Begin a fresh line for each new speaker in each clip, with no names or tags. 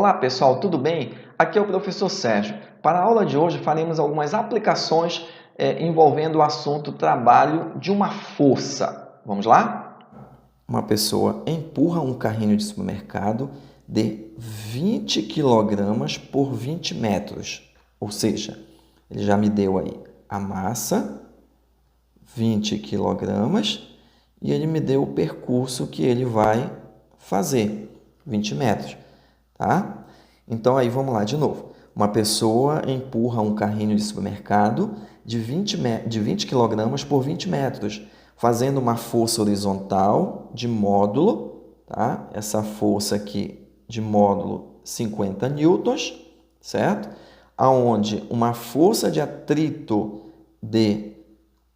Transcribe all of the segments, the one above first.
Olá pessoal, tudo bem? Aqui é o professor Sérgio. Para a aula de hoje faremos algumas aplicações envolvendo o assunto trabalho de uma força. Vamos lá?
Uma pessoa empurra um carrinho de supermercado de 20 quilogramas por 20 metros. Ou seja, ele já me deu aí a massa, 20 quilogramas, e ele me deu o percurso que ele vai fazer, 20 metros. Tá? Então, aí vamos lá de novo. Uma pessoa empurra um carrinho de supermercado de 20 quilogramas por 20 metros, fazendo uma força horizontal de módulo, tá? Essa força aqui de módulo 50 newtons, certo? Aonde uma força de atrito de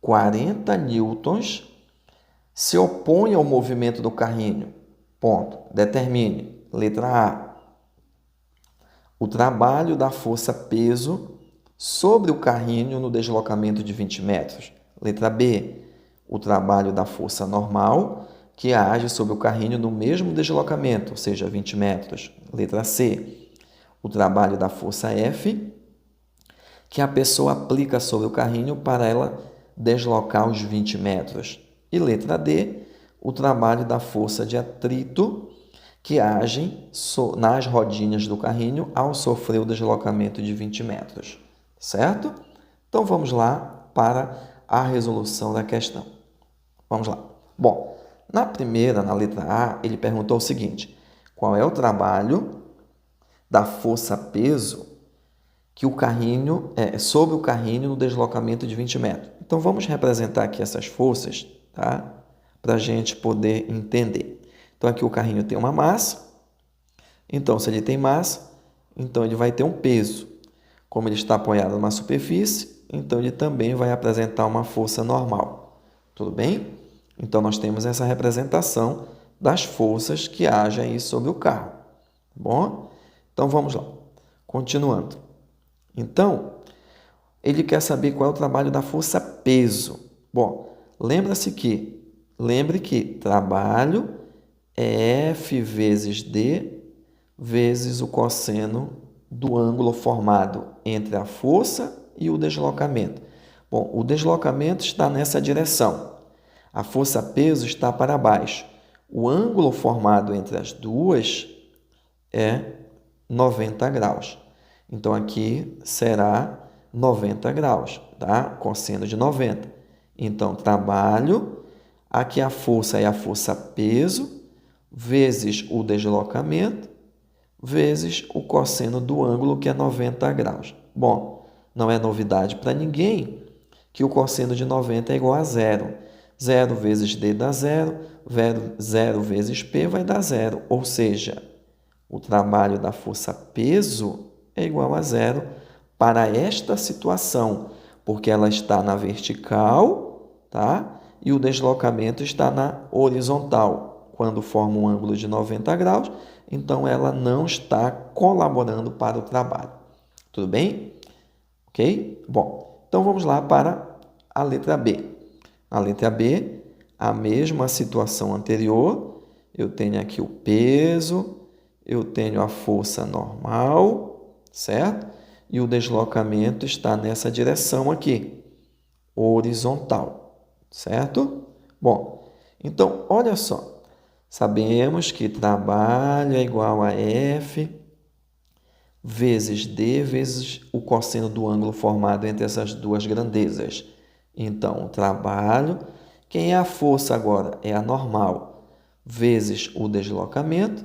40 newtons se opõe ao movimento do carrinho. Ponto. Determine. Letra A. O trabalho da força-peso sobre o carrinho no deslocamento de 20 metros. Letra B. O trabalho da força normal que age sobre o carrinho no mesmo deslocamento, ou seja, 20 metros. Letra C. O trabalho da força F que a pessoa aplica sobre o carrinho para ela deslocar os 20 metros. E letra D. O trabalho da força de atrito que agem nas rodinhas do carrinho ao sofrer o deslocamento de 20 metros, certo? Então, vamos lá para a resolução da questão. Vamos lá. Bom, na primeira, na letra A, ele perguntou o seguinte: qual é o trabalho da força-peso que o carrinho sobre o carrinho no deslocamento de 20 metros? Então, vamos representar aqui essas forças, tá? Para a gente poder entender. Então, aqui o carrinho tem uma massa. Então, se ele tem massa, então ele vai ter um peso. Como ele está apoiado numa superfície, então ele também vai apresentar uma força normal. Tudo bem? Então, nós temos essa representação das forças que agem aí sobre o carro. Tá bom? Então, vamos lá. Continuando. Então, ele quer saber qual é o trabalho da força-peso. Bom, lembre que trabalho é F vezes D vezes o cosseno do ângulo formado entre a força e o deslocamento. Bom, o deslocamento está nessa direção. A força-peso está para baixo. O ângulo formado entre as duas é 90 graus. Então, aqui será 90 graus, tá? Cosseno de 90. Então, trabalho, aqui a força é a força-peso, vezes o deslocamento, vezes o cosseno do ângulo, que é 90 graus. Bom, não é novidade para ninguém que o cosseno de 90 é igual a zero. 0 vezes D dá zero, 0 vezes P vai dar zero. Ou seja, o trabalho da força-peso é igual a zero para esta situação, porque ela está na vertical, tá? E o deslocamento está na horizontal. Quando forma um ângulo de 90 graus, então ela não está colaborando para o trabalho. Tudo bem? Ok? Bom, então vamos lá para a letra B. Na letra B, a mesma situação anterior. Eu tenho aqui o peso, eu tenho a força normal, certo? E o deslocamento está nessa direção aqui, horizontal, certo? Bom, então, olha só. Sabemos que trabalho é igual a F vezes D vezes o cosseno do ângulo formado entre essas duas grandezas. Então, o trabalho, quem é a força agora? É a normal, vezes o deslocamento,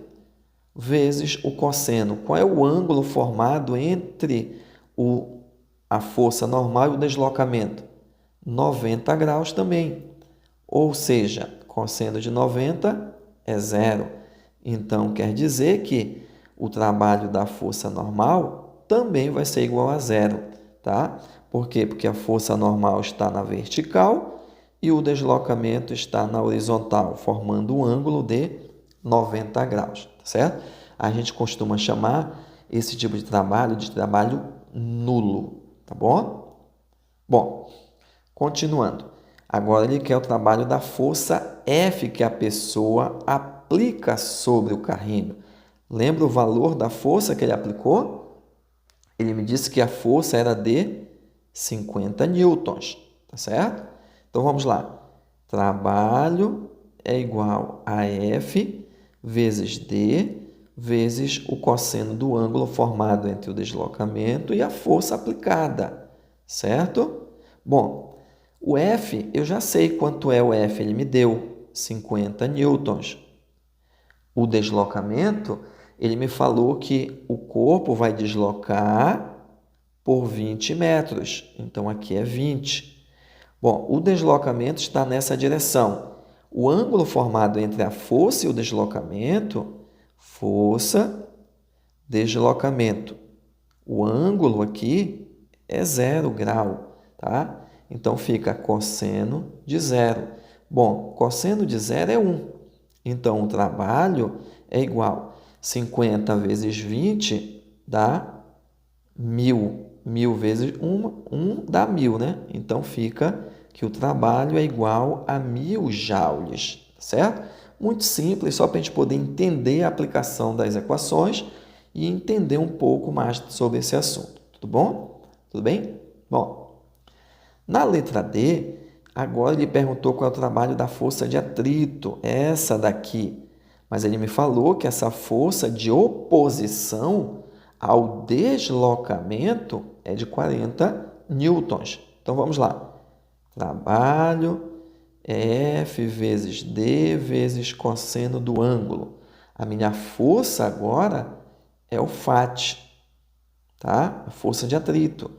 vezes o cosseno. Qual é o ângulo formado entre a força normal e o deslocamento? 90 graus também. Ou seja, cosseno de 90 é zero. Então, quer dizer que o trabalho da força normal também vai ser igual a zero, tá? Por quê? Porque a força normal está na vertical e o deslocamento está na horizontal, formando um ângulo de 90 graus, certo? A gente costuma chamar esse tipo de trabalho nulo, tá bom? Bom, continuando. Agora ele quer o trabalho da força F que a pessoa aplica sobre o carrinho. Lembra o valor da força que ele aplicou? Ele me disse que a força era de 50 newtons, tá certo? Então, vamos lá. Trabalho é igual a F vezes D vezes o cosseno do ângulo formado entre o deslocamento e a força aplicada, certo? Bom, o F, eu já sei quanto é o F, ele me deu 50 newtons. O deslocamento, ele me falou que o corpo vai deslocar por 20 metros, então aqui é 20. Bom, o deslocamento está nessa direção. O ângulo formado entre a força e o deslocamento, força, deslocamento. O ângulo aqui é 0 grau, tá? Então, fica cosseno de 0. Bom, cosseno de 0 é 1. Então, o trabalho é igual a 50 vezes 20 dá 1.000. 1.000 vezes 1 dá 1.000, né? Então, fica que o trabalho é igual a 1.000 joules, certo? Muito simples, só para a gente poder entender a aplicação das equações e entender um pouco mais sobre esse assunto. Tudo bom? Tudo bem? Bom, na letra D, agora ele perguntou qual é o trabalho da força de atrito, essa daqui. Mas ele me falou que essa força de oposição ao deslocamento é de 40 newtons. Então, vamos lá. Trabalho F vezes D vezes cosseno do ângulo. A minha força agora é o FAT, tá? A força de atrito,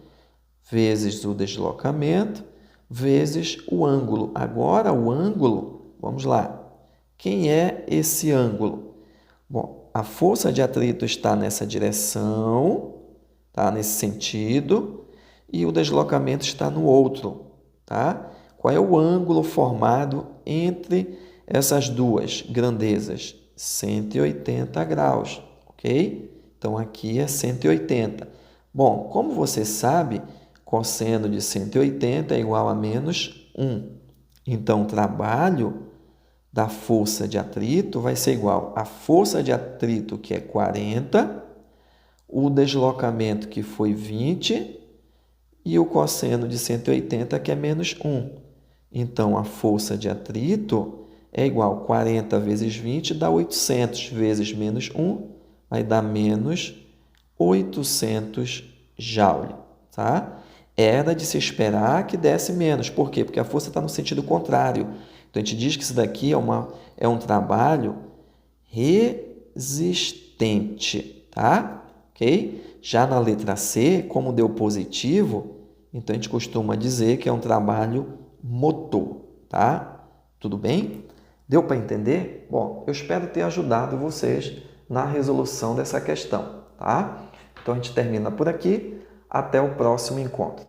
vezes o deslocamento, vezes o ângulo. Agora, o ângulo, vamos lá. Quem é esse ângulo? Bom, a força de atrito está nessa direção, tá? Nesse sentido, e o deslocamento está no outro, tá? Qual é o ângulo formado entre essas duas grandezas? 180 graus, ok? Então, aqui é 180. Bom, como você sabe, cosseno de 180 é igual a menos 1. Então, o trabalho da força de atrito vai ser igual a força de atrito, que é 40, o deslocamento, que foi 20, e o cosseno de 180, que é menos 1. Então, a força de atrito é igual a 40 vezes 20, dá 800, vezes menos 1, vai dar menos 800 joule, tá? Era de se esperar que desse menos. Por quê? Porque a força está no sentido contrário. Então, a gente diz que isso daqui é um trabalho resistente, tá? Ok? Já na letra C, como deu positivo, então a gente costuma dizer que é um trabalho motor, tá? Tudo bem? Deu para entender? Bom, eu espero ter ajudado vocês na resolução dessa questão, tá? Então, a gente termina por aqui. Até o próximo encontro.